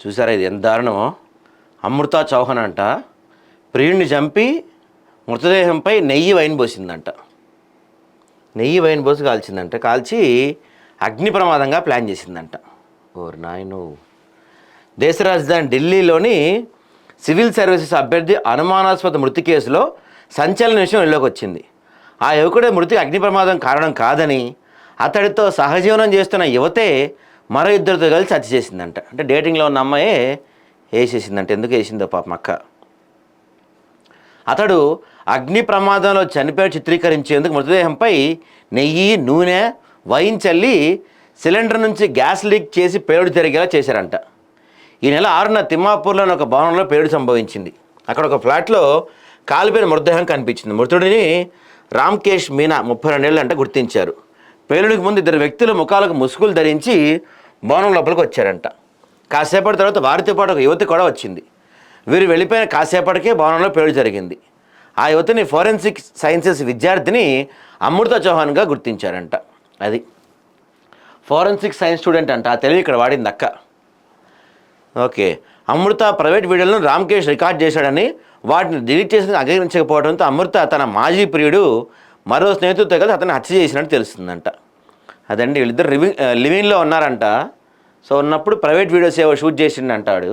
చూసారా ఇది ఎంత దారుణమో. అమృతా చౌహాన్ అంట ప్రియుడిని చంపి మృతదేహంపై నెయ్యి వైన్ పోసిందంట. నెయ్యి వైన్ పోసి కాల్చిందంట. కాల్చి అగ్ని ప్రమాదంగా ప్లాన్ చేసిందంట. ఓరి నాయను. దేశ రాజధాని ఢిల్లీలోని సివిల్ సర్వీసెస్ అభ్యర్థి అనుమానాస్పద మృతి కేసులో సంచలన విషయం వెలుగులోకి వచ్చింది. ఆ యువకుడి మృతికి అగ్ని ప్రమాదం కారణం కాదని, అతడితో సహజీవనం చేస్తున్న యువతే మరో ఇద్దరితో కలిసి హత్య చేసిందంట. అంటే డేటింగ్లో ఉన్న అమ్మాయే వేసేసిందంట. ఎందుకు వేసిందో పాపం అక్క. అతడు అగ్ని ప్రమాదంలో చనిపోయి చిత్రీకరించేందుకు మృతదేహంపై నెయ్యి, నూనె, వైన్ చల్లి సిలిండర్ నుంచి గ్యాస్ లీక్ చేసి పేలుడు జరిగేలా చేశారంట. ఈ నెల 6న తిమ్మాపూర్లోని ఒక భవనంలో పేలుడు సంభవించింది. అక్కడ ఒక ఫ్లాట్లో కాలిపోయిన మృతదేహం కనిపించింది. మృతుడిని రామ్కేష్ మీనా 32 ఏళ్ళు అంటే గుర్తించారు. పేలుడికి ముందు ఇద్దరు వ్యక్తులు ముఖాలకు ముసుగులు ధరించి భవనం లోపలికి వచ్చారంట. కాసేపటి తర్వాత వారితో పాటు ఒక యువతి కూడా వచ్చింది. వీరు వెళ్ళిపోయిన కాసేపటికే భవనంలో పేలుడు జరిగింది. ఆ యువతిని ఫోరెన్సిక్ సైన్సెస్ విద్యార్థిని అమృతా చౌహాన్గా గుర్తించారంట. అది ఫోరెన్సిక్ సైన్స్ స్టూడెంట్ అంట. ఆ తెలివి ఇక్కడ వాడింది అక్క. ఓకే. అమృత ప్రైవేట్ వీడియోలను రామ్కేష్ రికార్డ్ చేశాడని వాటిని డిలీట్ చేసి అంగీకరించకపోవడంతో అమృత తన మాజీ ప్రియుడు మరో స్నేహితుడితో కలిసి అతన్ని హత్య చేసినట్టు తెలుస్తుందంట. అదండి, వీళ్ళిద్దరు లివింగ్లో ఉన్నారంట. సో ఉన్నప్పుడు ప్రైవేట్ వీడియోస్ ఏవో షూట్ చేసిండంటాడు.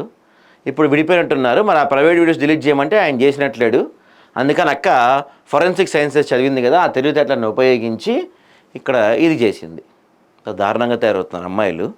ఇప్పుడు విడిపోయినట్టున్నారు. మరి ఆ ప్రైవేట్ వీడియోస్ డిలీట్ చేయమంటే ఆయన చేసినట్లేడు. అందుకని అక్క ఫోరెన్సిక్ సైన్సెస్ చదివింది కదా, ఆ తెలివితేటలను ఉపయోగించి ఇక్కడ ఇది చేసింది. దారుణంగా తయారవుతున్నారు అమ్మాయిలు.